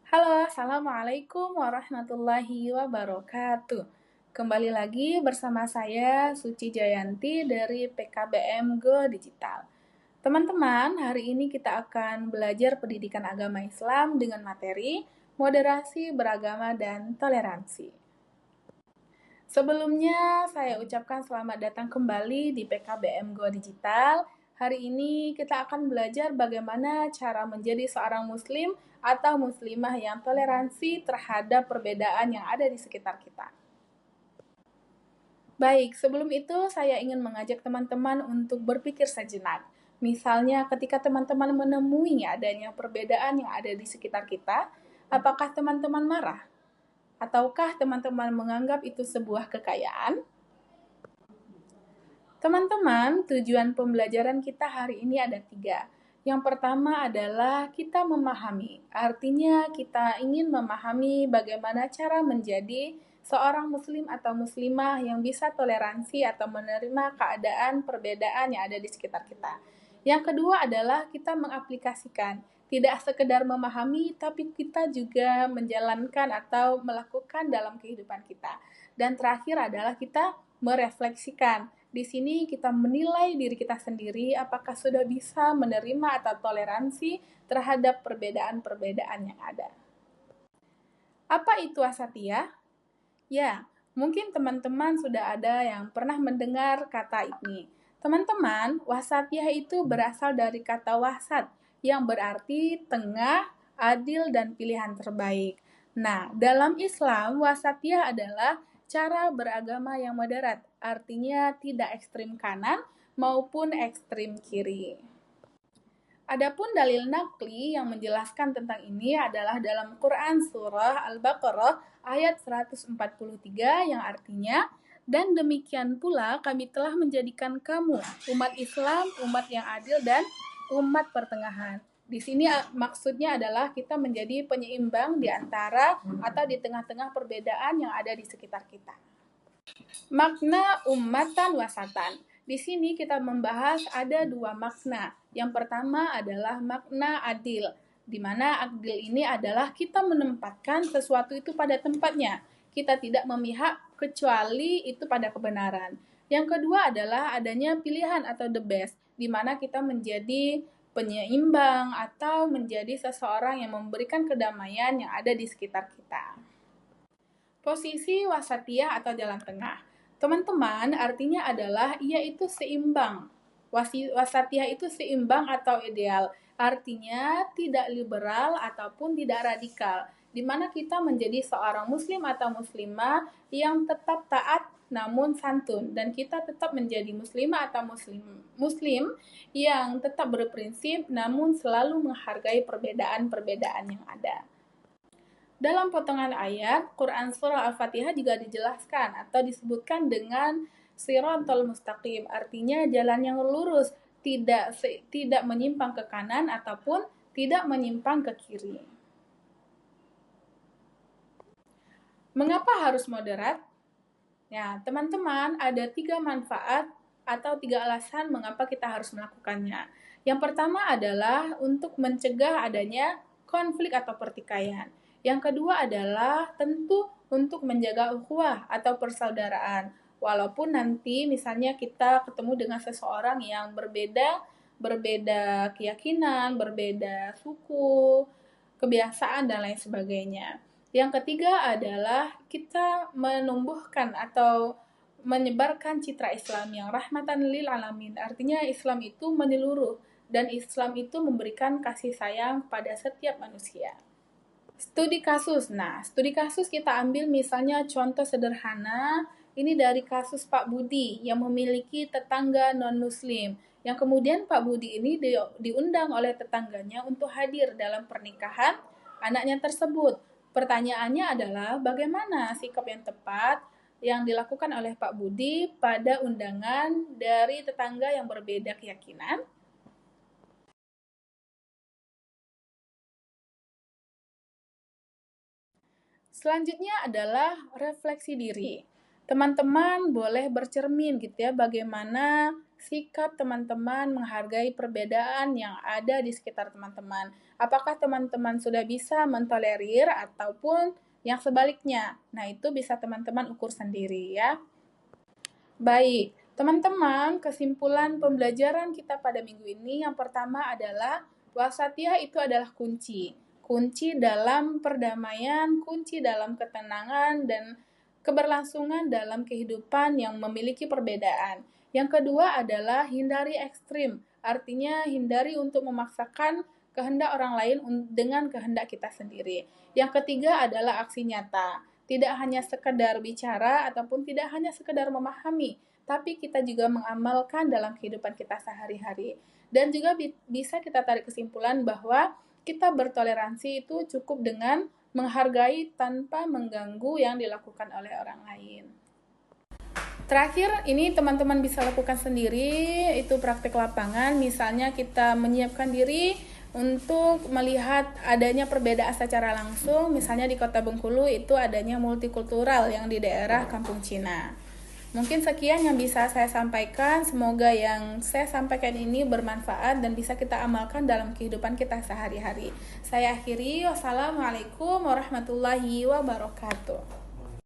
Halo, Assalamualaikum warahmatullahi wabarakatuh. Kembali lagi bersama saya, Suci Jayanti dari PKBM Go Digital. Teman-teman, hari ini kita akan belajar pendidikan agama Islam dengan materi moderasi beragama dan toleransi. Sebelumnya, saya ucapkan selamat datang kembali di PKBM Go Digital. Hari ini kita akan belajar bagaimana cara menjadi seorang muslim atau muslimah yang toleransi terhadap perbedaan yang ada di sekitar kita. Baik, sebelum itu saya ingin mengajak teman-teman untuk berpikir sejenak. Misalnya ketika teman-teman menemui adanya perbedaan yang ada di sekitar kita, apakah teman-teman marah? Ataukah teman-teman menganggap itu sebuah kekayaan? Teman-teman, tujuan pembelajaran kita hari ini ada 3. Yang pertama adalah kita memahami. Artinya kita ingin memahami bagaimana cara menjadi seorang muslim atau muslimah yang bisa toleransi atau menerima keadaan perbedaan yang ada di sekitar kita. Yang kedua adalah kita mengaplikasikan. Tidak sekedar memahami, tapi kita juga menjalankan atau melakukan dalam kehidupan kita. Dan terakhir adalah kita merefleksikan. Di sini kita menilai diri kita sendiri apakah sudah bisa menerima atau toleransi terhadap perbedaan-perbedaan yang ada. Apa itu wasatiyah? Ya, mungkin teman-teman sudah ada yang pernah mendengar kata ini. Teman-teman, wasatiyah itu berasal dari kata wasat yang berarti tengah, adil, dan pilihan terbaik. Nah, dalam Islam, wasatiyah adalah cara beragama yang moderat, artinya tidak ekstrim kanan maupun ekstrim kiri. Adapun dalil nakli yang menjelaskan tentang ini adalah dalam Quran surah Al-Baqarah ayat 143 yang artinya, dan demikian pula kami telah menjadikan kamu umat Islam, umat yang adil dan umat pertengahan. Di sini maksudnya adalah kita menjadi penyeimbang di antara atau di tengah-tengah perbedaan yang ada di sekitar kita. Makna ummatan wasatan. Di sini kita membahas ada 2 makna. Yang pertama adalah makna adil, di mana adil ini adalah kita menempatkan sesuatu itu pada tempatnya. Kita tidak memihak kecuali itu pada kebenaran. Yang kedua adalah adanya pilihan atau the best, di mana kita menjadi penyeimbang atau menjadi seseorang yang memberikan kedamaian yang ada di sekitar kita. Posisi wasatiyah atau jalan tengah. Teman-teman, artinya adalah ia itu seimbang. Wasatiyah itu seimbang atau ideal. Artinya tidak liberal ataupun tidak radikal. Di mana kita menjadi seorang muslim atau muslimah yang tetap taat namun santun. Dan kita tetap menjadi muslimah atau muslim yang tetap berprinsip namun selalu menghargai perbedaan-perbedaan yang ada. Dalam potongan ayat, Quran Surah Al-Fatihah juga dijelaskan atau disebutkan dengan Shiratal Mustaqim, artinya jalan yang lurus, tidak menyimpang ke kanan ataupun tidak menyimpang ke kiri. Mengapa harus moderat? Ya, teman-teman, ada 3 manfaat atau 3 alasan mengapa kita harus melakukannya. Yang pertama adalah untuk mencegah adanya konflik atau pertikaian. Yang kedua adalah tentu untuk menjaga ukhuwah atau persaudaraan. Walaupun nanti misalnya kita ketemu dengan seseorang yang berbeda keyakinan, berbeda suku, kebiasaan, dan lain sebagainya. Yang ketiga adalah kita menumbuhkan atau menyebarkan citra Islam yang rahmatan lil alamin. Artinya Islam itu menyeluruh dan Islam itu memberikan kasih sayang pada setiap manusia. Studi kasus. Nah, studi kasus kita ambil misalnya contoh sederhana, ini dari kasus Pak Budi yang memiliki tetangga non-muslim. Yang kemudian Pak Budi ini diundang oleh tetangganya untuk hadir dalam pernikahan anaknya tersebut. Pertanyaannya adalah bagaimana sikap yang tepat yang dilakukan oleh Pak Budi pada undangan dari tetangga yang berbeda keyakinan? Selanjutnya adalah refleksi diri. Teman-teman boleh bercermin gitu ya, bagaimana sikap teman-teman menghargai perbedaan yang ada di sekitar teman-teman. Apakah teman-teman sudah bisa mentolerir ataupun yang sebaliknya? Nah, itu bisa teman-teman ukur sendiri ya. Baik, teman-teman, kesimpulan pembelajaran kita pada minggu ini yang pertama adalah wasatiyah itu adalah kunci. Kunci dalam perdamaian, kunci dalam ketenangan, dan keberlangsungan dalam kehidupan yang memiliki perbedaan. Yang kedua adalah hindari ekstrim, artinya hindari untuk memaksakan kehendak orang lain dengan kehendak kita sendiri. Yang ketiga adalah aksi nyata. Tidak hanya sekedar bicara ataupun tidak hanya sekedar memahami, tapi kita juga mengamalkan dalam kehidupan kita sehari-hari. Dan juga bisa kita tarik kesimpulan bahwa kita bertoleransi itu cukup dengan menghargai tanpa mengganggu yang dilakukan oleh orang lain. Terakhir, ini teman-teman bisa lakukan sendiri, itu praktik lapangan. Misalnya kita menyiapkan diri untuk melihat adanya perbedaan secara langsung. Misalnya di Kota Bengkulu itu adanya multikultural yang di daerah Kampung Cina. Mungkin sekian yang bisa saya sampaikan. Semoga yang saya sampaikan ini bermanfaat dan bisa kita amalkan dalam kehidupan kita sehari-hari. Saya akhiri. Wassalamualaikum warahmatullahi wabarakatuh.